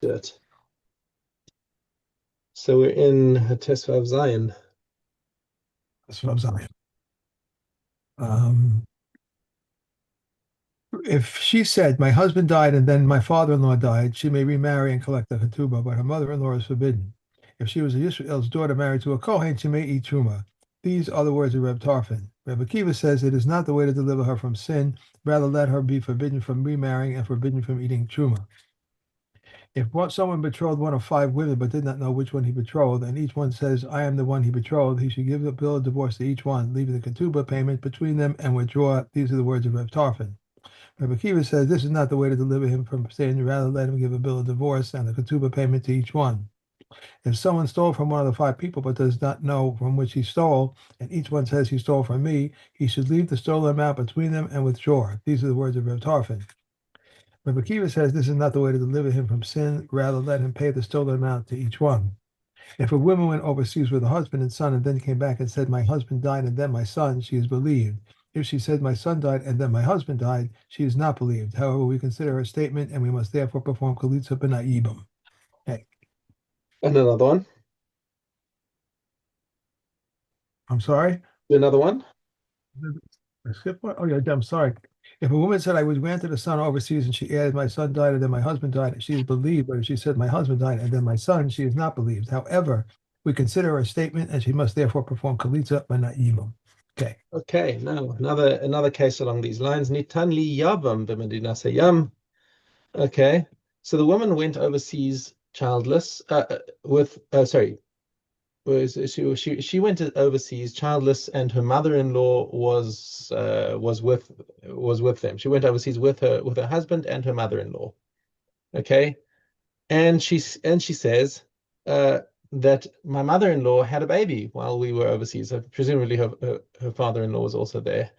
Good. So we're in Tesvav Zion. That's what I'm saying. Um, if she said, "My husband died and then my father-in-law died," she may remarry and collect the ketubah, but her mother-in-law is forbidden. If she was a Yisrael's daughter married to a Kohen, she may eat truma. These are the words of Reb Tarfon. Reb Akiva says it is not the way to deliver her from sin. Rather, let her be forbidden from remarrying and forbidden from eating truma. If someone betrothed one of five women but did not know which one he betrothed, and each one says, "I am the one he betrothed," he should give a bill of divorce to each one, leaving the ketubah payment between them and withdraw. These are the words of Reb Tarfon. Rabbi Akiva says this is not the way to deliver him from sin. Rather, let him give a bill of divorce and a ketubah payment to each one. If someone stole from one of the five people but does not know from which he stole, and each one says he stole from me, he should leave the stolen amount between them and withdraw. These are the words of Reb Tarfon. Rabbi Akiva says this is not the way to deliver him from sin. Rather, let him pay the stolen amount to each one. If a woman went overseas with a husband and son and then came back and said, "My husband died and then my son," she is believed. If she said, "My son died and then my husband died," she is not believed. However, we consider her statement and we must therefore perform Kalitza B'na'ibam. Hey, And another one. I'm sorry. Another one. I skipped one? Oh, yeah, I'm sorry. If a woman said, "I was granted a son overseas," and she added, "My son died and then my husband died," she is believed. But if she said, "My husband died and then my son," she is not believed. However, we consider her statement and she must therefore perform Kalitza B'na'ibam. Okay. Okay, now another case along these lines. Nitan li yavam b'medinas hayam. Okay, so the woman went overseas childless. With sorry, she went overseas childless, and her mother-in-law was with them. She went overseas with her husband and her mother-in-law. Okay, and she says uh, that my mother-in-law had a baby while we were overseas. So presumably her father-in-law was also there,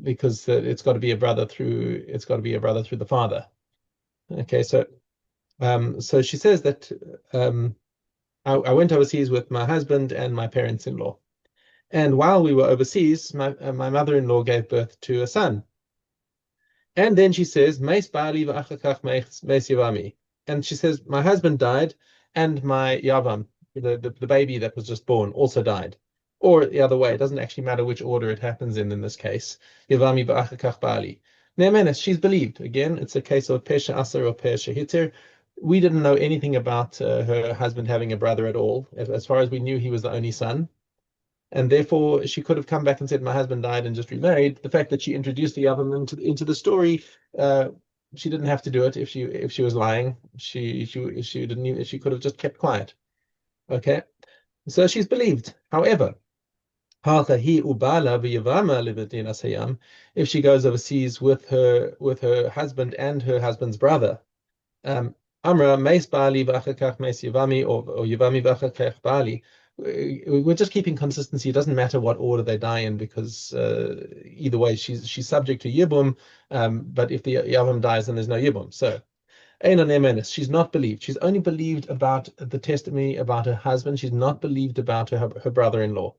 because it's got to be a brother through the father. Okay, so she says that I went overseas with my husband and my parents-in-law, and while we were overseas, my mother-in-law gave birth to a son. And then she says, "Meis ba'ali v'achakach meis yavami." And she says, "My husband died, and my yavam, the baby that was just born, also died." Or the other way, it doesn't actually matter which order it happens in this case. Yavami v'achakach ba'ali. Ne'emenes, she's believed. Again, it's a case of pesha asar or pesha hitir. We didn't know anything about her husband having a brother at all. As far as we knew, he was the only son, and therefore she could have come back and said, "My husband died," and just remarried. The fact that she introduced the other into the story, uh, she didn't have to do it if she was lying. She didn't even, she could have just kept quiet. Okay, so she's believed. However, if she goes overseas with her husband and her husband's brother, Amra Meis Bali v'achakach Meis Yevami, or Yevami v'achakach Bali. We're just keeping consistency. It doesn't matter what order they die in, because either way, she's subject to Yibum. But if the Yavam dies, then there's no Yibum. So Eina Nemenis, she's not believed. She's only believed about the testimony about her husband. She's not believed about her brother-in-law.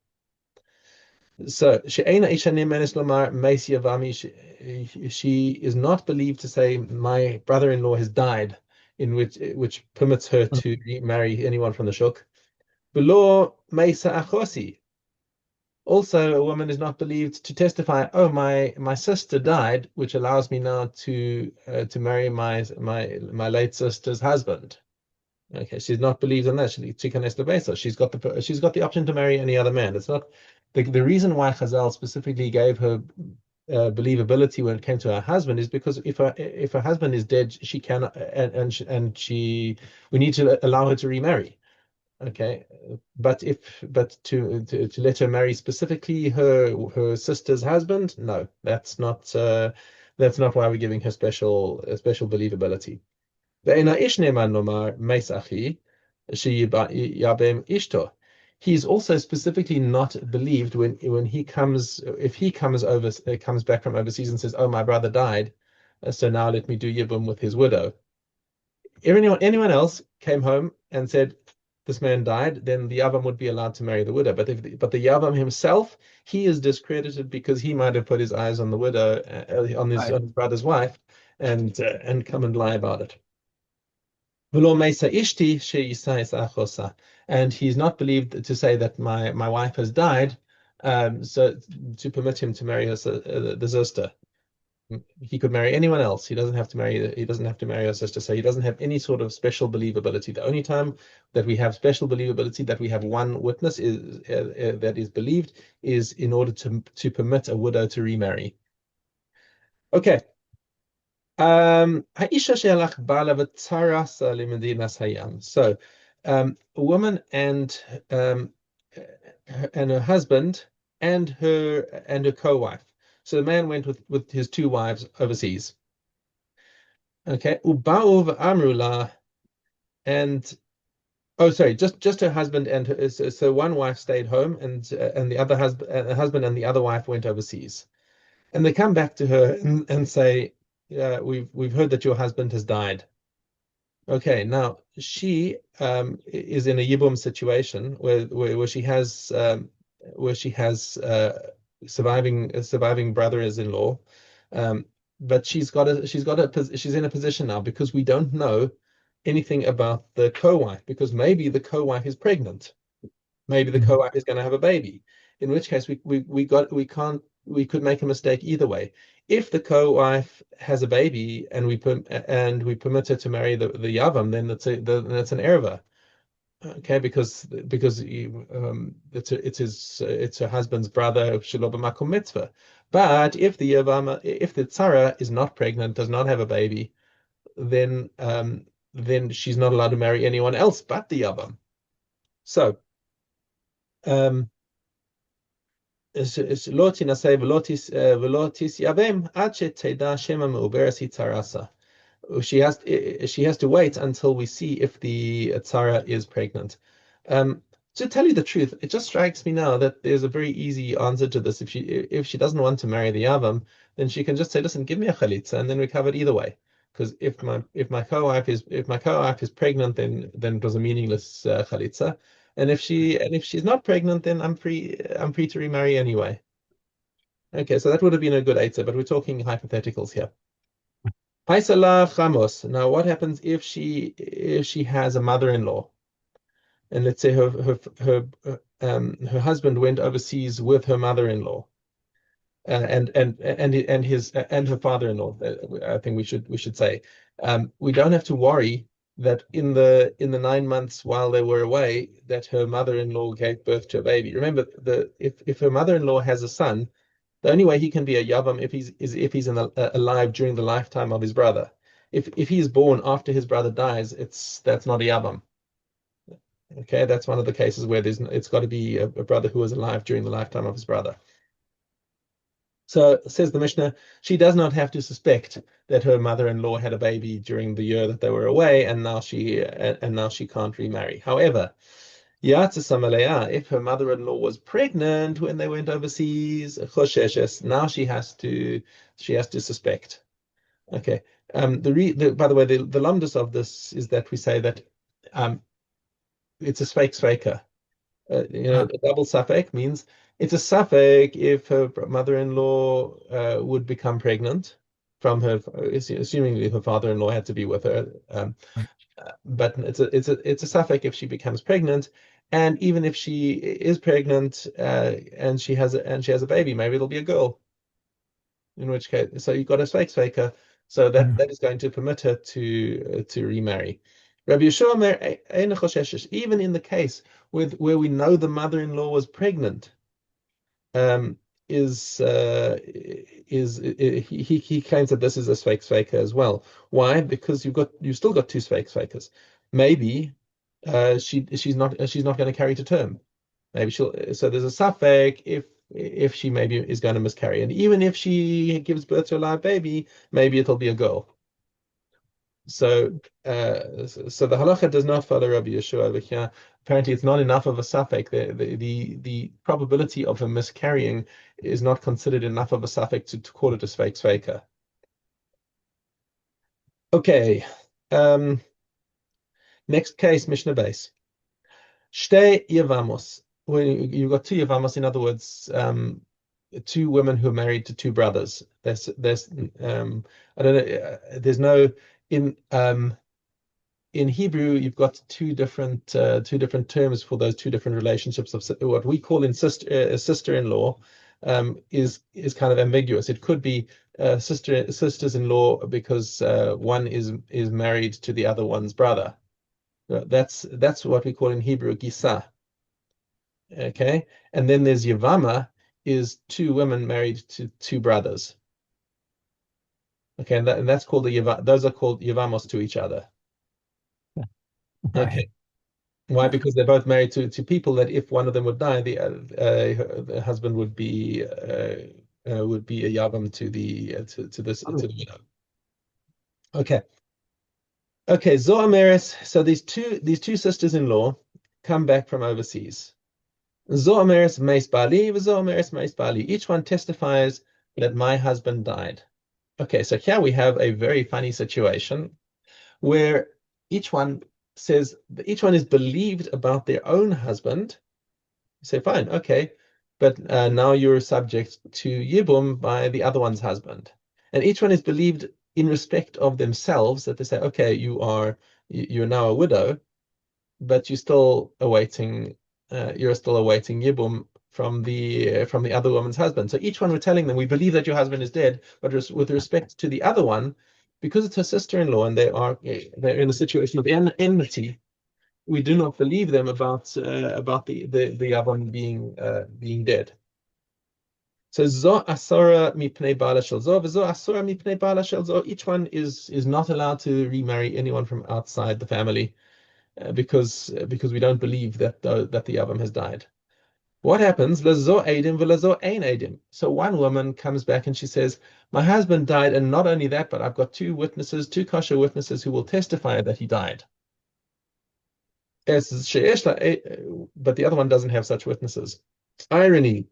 So She'eina Isha Nemenis Lomar Meis Yevami. She is not believed to say, "My brother-in-law has died," in which permits her to marry anyone from the shuk. Below Meisa Achosi. Also, a woman is not believed to testify, "Oh, my sister died," which allows me now to marry my late sister's husband. Okay, she's not believed in that. She can Besa. She's got the option to marry any other man. It's not the reason why Chazal specifically gave her believability when it came to her husband is because if her husband is dead, she can and we need to allow her to remarry. Okay, but to let her marry specifically her sister's husband, no, that's not why we're giving her special believability. ואינה איש נאמן לומר מייס אחי שיבם ishto. He's also specifically not believed when he comes if he comes back from overseas and says, "Oh, my brother died, so now let me do yibum with his widow." Anyone else came home and said, "This man died," then the Yavam would be allowed to marry the widow. But the Yavam himself, he is discredited because he might have put his eyes on the widow, on his Right. brother's wife, and come and lie about it. V'lo meisa ishti she'isais achosa. And he's not believed to say that my wife has died, so to permit him to marry the sister. He could marry anyone else. He doesn't have to marry her sister. So he doesn't have any sort of special believability. The only time that we have special believability, that we have one witness is that is believed, is in order to permit a widow to remarry. Okay. Ha'isha she'alach ba'ala v'tzarasa limedinas hayam. So, a woman um, and her husband and her co-wife. So the man went with his two wives overseas. Okay, Uba'u Amrula, and oh, sorry, just her husband and her, so one wife stayed home, and the other husband and the other wife went overseas. And they come back to her and say, we've heard that your husband has died. Okay, now she is in a Yibum situation where she has surviving brother-in-law, but she's in a position now because we don't know anything about the co-wife, because maybe the co-wife is pregnant. Maybe the Mhm. co-wife is going to have a baby, in which case we could make a mistake either way. If the co-wife has a baby and we permit her to marry the yavam, then that's an erva. Okay, because it's her husband's brother shelo b'makom mitzvah. But if the tzara is not pregnant, does not have a baby, then she's not allowed to marry anyone else but the yavam. So um, לא תינשא ולא תתייבם עד שתדע שמא מעוברת היא צרסה. She has to wait until we see if the Tzara is pregnant. Um, to tell you the truth, it just strikes me now that there's a very easy answer to this. If she doesn't want to marry the Yavam, then she can just say, "Listen, give me a chalitza," and then we cover it either way. Because if my co-wife is pregnant, then it was a meaningless chalitza, and if she's not pregnant, then I'm free to remarry anyway. Okay, so that would have been a good answer, but we're talking hypotheticals here. Paisala Chamos. Now, what happens if she has a mother-in-law, and let's say her husband went overseas with her mother-in-law, and her father-in-law. I think we should say we don't have to worry that in the 9 months while they were away, that her mother-in-law gave birth to a baby. Remember, if her mother-in-law has a son, the only way he can be a Yavam if he's alive during the lifetime of his brother. If he's born after his brother dies, that's not a Yavam. Okay, that's one of the cases where it's got to be a brother who was alive during the lifetime of his brother. So says the Mishnah, she does not have to suspect that her mother-in-law had a baby during the year that they were away, and now she can't remarry. However, if her mother-in-law was pregnant when they went overseas, now she has to suspect. Okay. By the way, the lumdus of this is that we say that it's a sfaker. Ah, A double suffix means it's a suffix if her mother-in-law would become pregnant from her, assuming her father-in-law had to be with her. right. But it's a suffix if she becomes pregnant, and even if she is pregnant and she has a baby, maybe it'll be a girl. In which case, so you've got a faker, so that Mm. that is going to permit her to remarry. Rabbi Yeshua Omer, "Ein chosheshes," even in the case where we know the mother-in-law was pregnant, um, he claims that this is a faker as well. Why? Because you've still got two fakers. Maybe she's not going to carry to term. Maybe so there's a suffix if she maybe is going to miscarry, and even if she gives birth to a live baby, maybe it'll be a girl. So the halacha does not follow Rabbi Yeshua over here. Apparently, it's not enough of a suffix. The probability of her miscarrying is not considered enough of a suffix to call it a faker. Okay. Um, Next case, Mishnah base. Shte Yevamos. Well, you've got two Yevamos, in other words, two women who are married to two brothers. There's I don't know. There's no in in Hebrew, you've got two different terms for those two different relationships of what we call in sister-in-law is kind of ambiguous. It could be sisters-in-law because one is married to the other one's brother. That's what we call in Hebrew gisa. Okay, and then there's Yevama, is two women married to two brothers. Okay, and that's called those are called Yevamos to each other. Right. Okay. Why? Because they're both married to people that if one of them would die, the husband would be a yavam to the widow. Okay, okay. Zoameres. So these two sisters-in-law come back from overseas. Zoameres meis bali, Zoameres meis bali. Each one testifies that my husband died. Okay, so here we have a very funny situation where each one each one is believed about their own husband. You say, fine, okay, but now you're subject to Yibum by the other one's husband. And each one is believed in respect of themselves that they say, okay, you're now a widow, but you're still awaiting Yibum from the other woman's husband. So each one we're telling them, we believe that your husband is dead, but with respect to the other one, because it's her sister-in-law and they're in a situation of enmity, we do not believe them about the other one being dead. So zo asora mipnei bala shel zo, v'zo asora mipnei bala shel zo. Each one is not allowed to remarry anyone from outside the family because we don't believe that the Yavam has died. What happens? Lazo edim v'lazo ein edim. So one woman comes back and she says, "My husband died, and not only that, but I've got two witnesses, two kosher witnesses who will testify that he died." But the other one doesn't have such witnesses. Irony.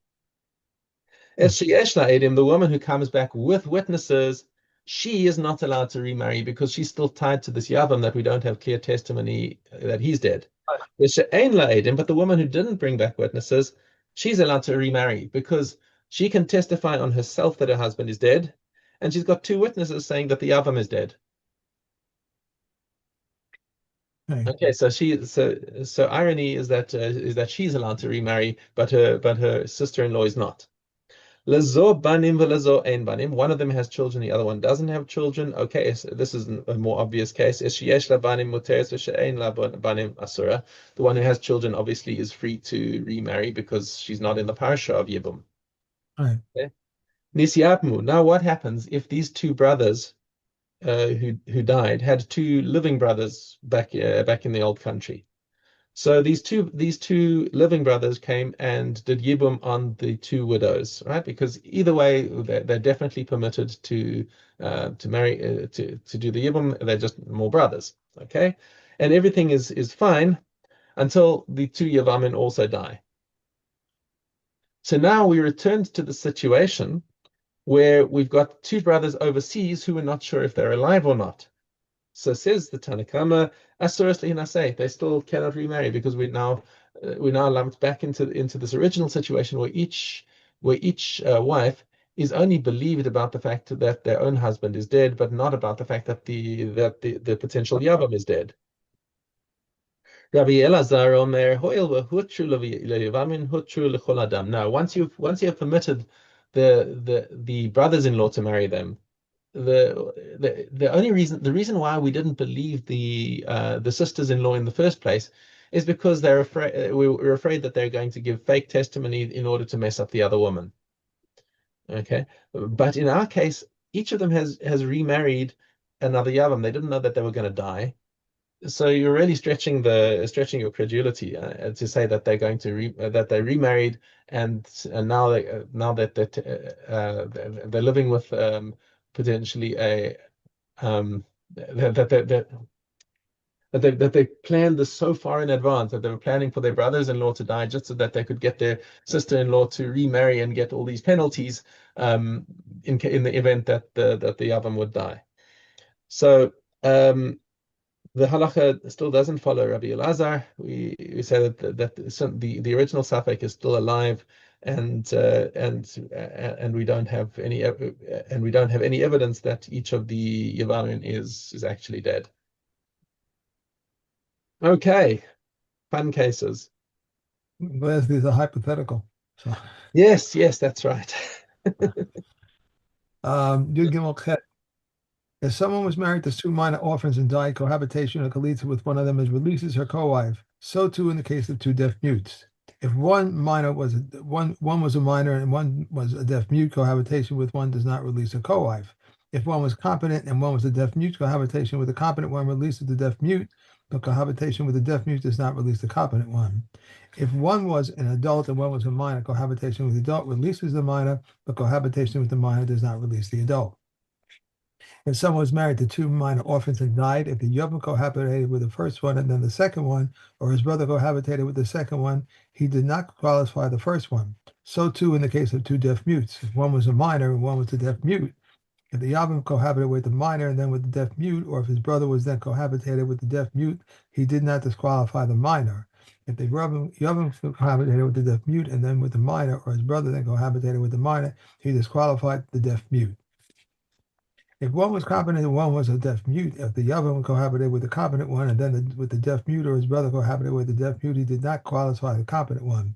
As sheyesh edim, the woman who comes back with witnesses, she is not allowed to remarry because she's still tied to this Yavam that we don't have clear testimony that he's dead. But the woman who didn't bring back witnesses, she's allowed to remarry because she can testify on herself that her husband is dead, and she's got two witnesses saying that the Yavam is dead. Okay, so irony is that she's allowed to remarry, but her sister-in-law is not. Lazo banim v'lazo ein banim. One of them has children, the other one doesn't have children. Okay, so this is a more obvious case. Sheyesh la banim muteres v'she'ein la banim asura. The one who has children obviously is free to remarry because she's not in the parasha of Yibum. Right. Okay. Nisyapmu. Now, what happens if these two brothers who died had two living brothers back in the old country? So these two living brothers came and did yibum on the two widows, right? Because either way, they're definitely permitted to marry to do the yibum. They're just more brothers, okay? And everything is fine until the two yavamin also die. So now we returned to the situation where we've got two brothers overseas who are not sure if they're alive or not. So says the Tanakama, Asuras Lihinaseh, they still cannot remarry because we're now lumped back into this original situation where each wife is only believed about the fact that their own husband is dead, but not about the fact that the potential Yavam is dead. Rabbi Elazar Omer, Hoil v'hutru leYevamin hutru l'chol adam. Now, once you have permitted the brothers-in-law to marry them, the reason why we didn't believe the sisters-in-law in the first place is because we were afraid that they're going to give fake testimony in order to mess up the other woman. Okay, but in our case, each of them has remarried another yavam. They didn't know that they were going to die, so you're really stretching your credulity to say that they're going to that they remarried and now they're living with potentially that they planned this so far in advance that they were planning for their brothers-in-law to die just so that they could get their sister-in-law to remarry and get all these penalties in the event that the Yavam would die. So the halacha still doesn't follow Rabbi Elazar. We say that the original Safek is still alive, and we don't have any evidence that each of the Yavamin is actually dead. Okay, fun cases. Leslie is a hypothetical. So, Yes, yes, that's right. Yud Gimel Chet. If someone was married to two minor orphans and died, cohabitation or chalitza with one of them is releases her co-wife. So too in the case of two deaf mutes. If one was a minor and one was a deaf mute, cohabitation with one does not release a co-wife. If one was competent and one was a deaf mute, cohabitation with a competent one releases the deaf mute, but cohabitation with a deaf mute does not release the competent one. If one was an adult and one was a minor, cohabitation with the adult releases the minor, but cohabitation with the minor does not release the adult. If someone was married to two minor orphans and died, if the Yevamos cohabitated with the first one and then the second one, or his brother cohabitated with the second one, he did not qualify the first one. So too in the case of two deaf mutes. If one was a minor and one was a deaf mute, if the Yevamos cohabitated with the minor and then with the deaf mute, or if his brother was then cohabitated with the deaf mute, he did not disqualify the minor. If the Yevamos cohabitated with the deaf mute and then with the minor, or his brother then cohabitated with the minor, he disqualified the deaf mute. If one was competent and one was a deaf mute, if the Yevamos cohabitated with the competent one and then with the deaf mute or his brother cohabitated with the deaf mute, he did not qualify the competent one.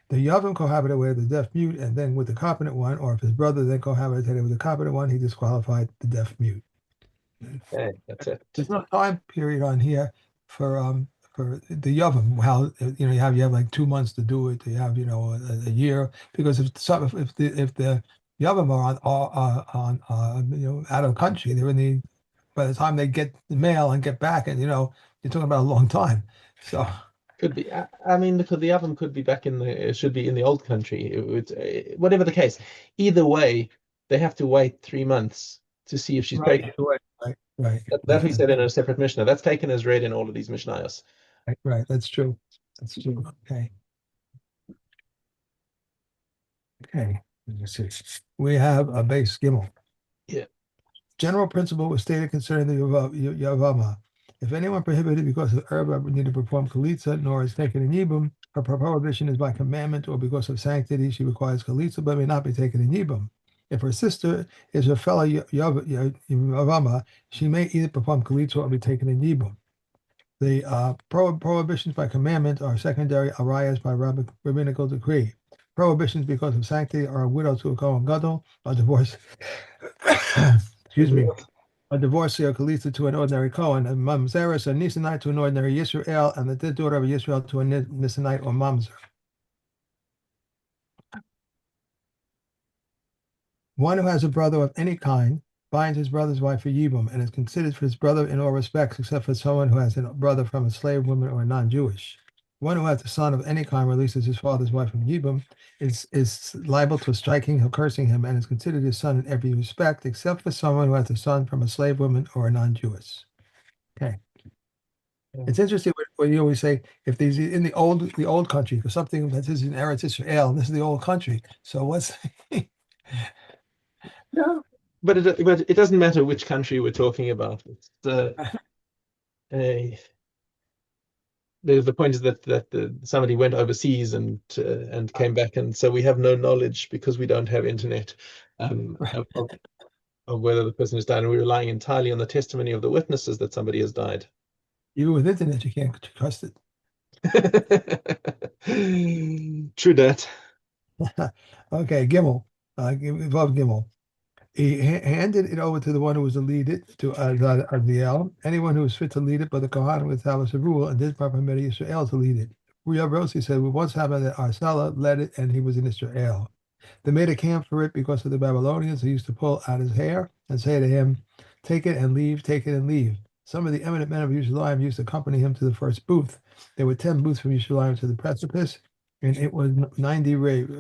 The Yevamos cohabitated with the deaf mute and then with the competent one, or if his brother then cohabitated with the competent one, he disqualified the deaf mute. Okay, that's it. There's no time period on here for the Yevamos. How you have like 2 months to do it. You have a year because if the Yevamos are out of the country, they're in the by the time they get the mail and get back, and you're talking about a long time. So Could be. I mean, because the oven could be back in the, it should be in the old country. Whatever the case. Either way, they have to wait 3 months to see if she's right, pregnant. That we said in a separate Mishnah. That's taken as read in all of these Mishnayos. right. That's true. That's true. Okay. Okay. Let me see. We have a base Gimel. Yeah. General principle was stated concerning the Yavama. If anyone prohibited because of herb need to perform Kalitza, nor is taken in Yibum, her prohibition is by commandment or because of sanctity, she requires Kalitza, but may not be taken in Yibum. If her sister is her fellow Yavama, she may either perform Kalitza or be taken in Yibum. The prohibitions by commandment are secondary arayas by rabbinical decree. Prohibitions because of sanctity are a widow to a Kohen Gadol, a divorce. Excuse me. A divorcee or Kalitza to an ordinary Kohen, a Mamzeres, a Nisanite to an ordinary Yisrael, and the dead daughter of a Yisrael to a Nisanite or Mamzer. One who has a brother of any kind binds his brother's wife for Yibum and is considered for his brother in all respects, except for someone who has a brother from a slave woman or a non-Jewish. One who has a son of any kind releases his father's wife from Yibum is liable to striking or cursing him and is considered his son in every respect, except for someone who has a son from a slave woman or a non-Jewish. Okay. It's interesting when you always say if these in the old country, because something that is in Eretz Israel, and this is the old country. So what's Yeah. But it doesn't matter which country we're talking about. It's a the point is that somebody went overseas and came back, and so we have no knowledge because we don't have internet of whether the person has died, and we're relying entirely on the testimony of the witnesses that somebody has died. even with internet you can't trust it. True that. Okay, Gimel, above Gimel. He handed it over to the one who was to lead it, to Adiel, anyone who was fit to lead it, but the Kohanim with established a rule and did not permit Israel to lead it. Rav Rossi said, we once happened that Arsala led it and he was in Israel. They made a camp for it because of the Babylonians who used to pull out his hair and say to him, take it and leave, take it and leave. Some of the eminent men of Yerushalayim used to accompany him to the first booth. There were 10 booths from Yerushalayim to the precipice, and it was 90 rests,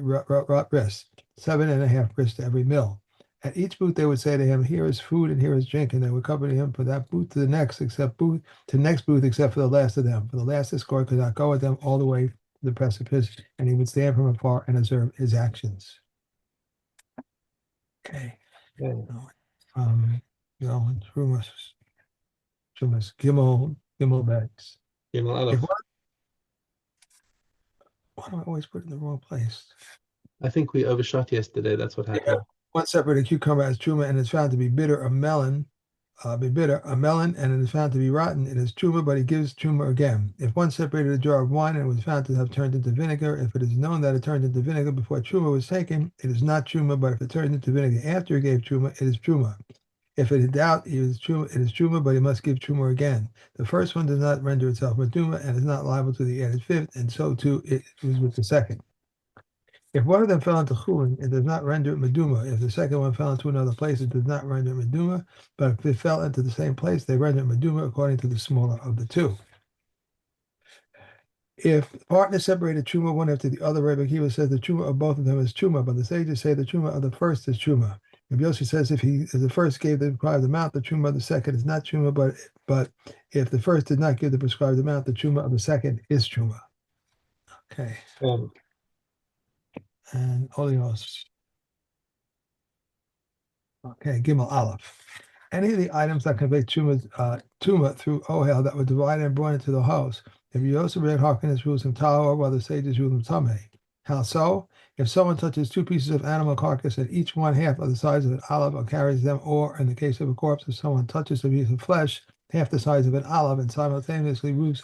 7.5 rests to every mill. At each booth, they would say to him, here is food and here is drink, and they would accompany him from that booth to the next, except for the last of them. For the last escort could not go with them all the way to the precipice, and he would stand from afar and observe his actions. Okay. Gimel bags. Why do I always put it in the wrong place? I think we overshot yesterday. That's what happened. One separate a cucumber as truma and is found to be bitter, a melon be bitter, a melon, and it is found to be rotten, it is truma, but he gives truma again. If one separated a jar of wine and it was found to have turned into vinegar, if it is known that it turned into vinegar before truma was taken, it is not truma, but if it turned into vinegar after he gave truma, it is truma. If it is doubt, it is truma, but he must give truma again. The first one does not render itself meduma and is not liable to the added fifth, and so too it was with the second. If one of them fell into chulin, it does not render it meduma. If the second one fell into another place, it does not render it meduma. But if they fell into the same place, they render it meduma according to the smaller of the two. If partners separated truma one after the other, Rebbe Akiva says the truma of both of them is truma, but the sages say the truma of the first is truma. Rabbi Yossi says if the first gave the prescribed amount, the truma of the second is not truma, but if the first did not give the prescribed amount, the truma of the second is truma. Okay. And Olios. Okay, Gimel Aleph. Any of the items that convey tuma through ohel that were divided and brought into the house. If you also read Harkness rules in Tahor, while the sages rule in Tameh. How so? If someone touches two pieces of animal carcass and each one half of the size of an olive or carries them, or in the case of a corpse, if someone touches a piece of flesh half the size of an olive and simultaneously forms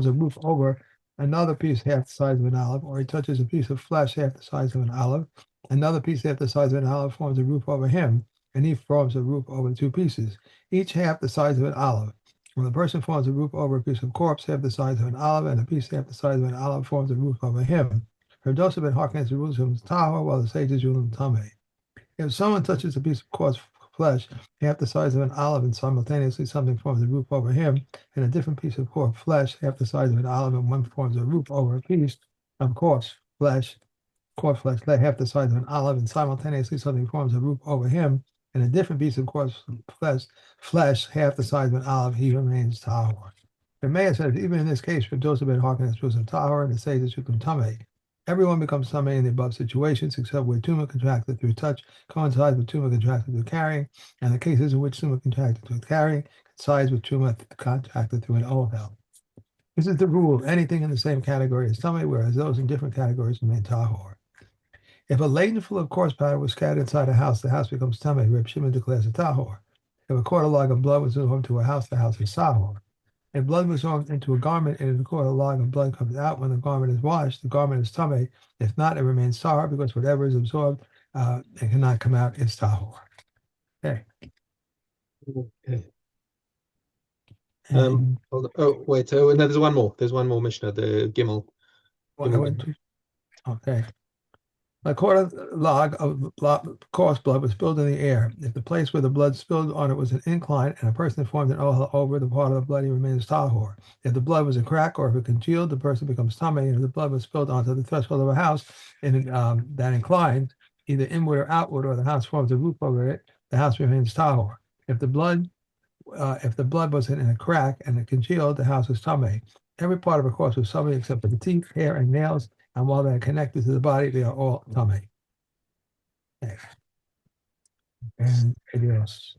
a roof over another piece half the size of an olive, or he touches a piece of flesh half the size of an olive, another piece half the size of an olive forms a roof over him, and he forms a roof over the two pieces, each half the size of an olive. When the person forms a roof over a piece of corpse half the size of an olive, and a piece half the size of an olive forms a roof over him. Herdosa ben Harkness rules him Tahor, while the sages rule him Tameh. If someone touches a piece of coarse flesh half the size of an olive and simultaneously something forms a roof over him, and a different piece of coarse flesh half the size of an olive and one forms a roof over a piece of coarse flesh lay half the size of an olive, and simultaneously something forms a roof over him, and a different piece of coarse flesh half the size of an olive, he remains tahor. The mayor says, even in this case, for those who have been Harkness rules of tahor, and the sages who can tameh. Everyone becomes tameh in the above situations, except where tumah contracted through touch coincides with tumah contracted through carrying, and the cases in which tumah contracted through carrying coincides with tumah contracted through an ohel. This is the rule. Anything in the same category is tameh, whereas those in different categories remain tahor. If a laden full of coarse powder was scattered inside a house, the house becomes tameh. Reb Shimon declares a tahor. If a quarter log of blood was thrown to a house, the house is tahor. If blood was thrown into a garment and a quarter log of blood comes out when the garment is washed, the garment is tameh. If not, it remains tahor because whatever is absorbed and cannot come out is tahor. Okay. Okay. And, oh wait, no, there's one more. There's one more Mishnah, the Gimel. Okay. A quarter log of coarse blood was spilled in the air. If the place where the blood spilled on it was an incline and a person formed an ohel over the part of the blood, he remains tahor. If the blood was a crack or if it congealed, the person becomes tameh. And if the blood was spilled onto the threshold of a house and that inclines, either inward or outward, or the house forms a roof over it, the house remains tahor. If the blood was in a crack and it congealed, the house is tameh. Every part of a corpse was tameh except for the teeth, hair, and nails. And while they're connected to the body, they are all tameh. And Adios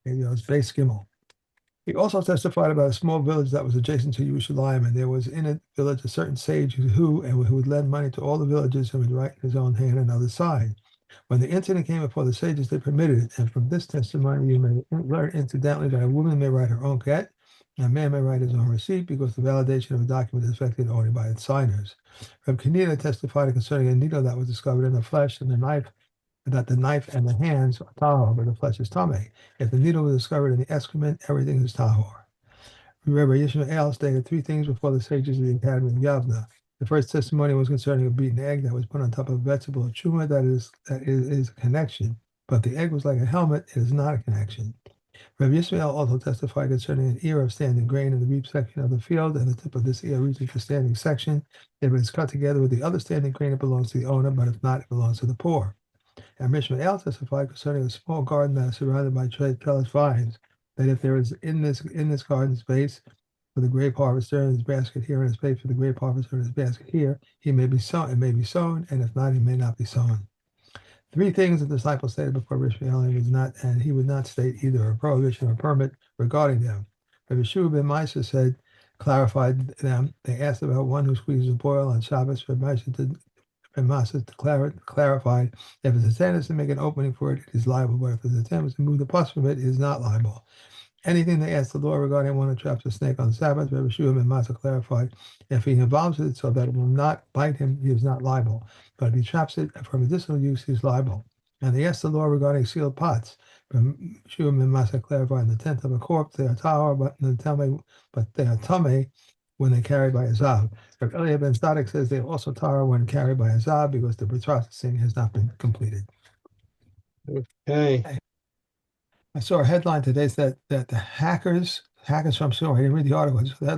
base Gimel. He also testified about a small village that was adjacent to Yerushalayim, and there was in a village a certain sage who would lend money to all the villages and would write in his own hand another side. When the incident came before the sages, they permitted it. And from this testimony, you may learn incidentally that a woman may write her own get, and a man may write his own receipt, because the validation of a document is effected only by its signers. Reb Kanina testified concerning a needle that was discovered in the flesh and the knife, that the knife and the hands are tahor, but the flesh is tameh. If the needle was discovered in the excrement, everything is tahor. Remember, Yishmael stated three things before the sages of the Academy of Yavna. The first testimony was concerning a beaten egg that was put on top of a vegetable of truma that is a connection. But the egg was like a helmet, it is not a connection. Rabbi Yisrael also testified concerning an ear of standing grain in the reap section of the field, and the tip of this ear reaches the standing section. If it is cut together with the other standing grain, it belongs to the owner, but if not, it belongs to the poor. And Mishna testified concerning a small garden that is surrounded by trellis vines, that if there is in this garden space for the grape harvester in his basket here, and a space for the grape harvester in his basket here, he may be sown, it may be sown, and if not, he may not be sown. Three things the disciple stated before Rishmael was not, and he would not state either a prohibition or permit regarding them. Rabbi Shua ben Maisa clarified them. They asked about one who squeezes a boil on Shabbos. Rabbi Maisa and Masa clarified, if his intent is to make an opening for it, it is liable, but if his intent is to move the pus from it, it is not liable. Anything they asked the law regarding one who traps a snake on Sabbath, Rabbi Shua and Masa clarified, if he involves it so that it will not bite him, he is not liable. But if he traps it for medicinal use, he is liable. And they asked the law regarding sealed pots. Shua and Masa clarified, in the tent of a corpse, they are tahor, but they are tameh when they carry by a zav. Rabbi Eliezer ben Tzadok says they are also tahor when carried by a zav because the processing has not been completed. Okay. I saw a headline today that the hackers from, sorry, I didn't read the article. The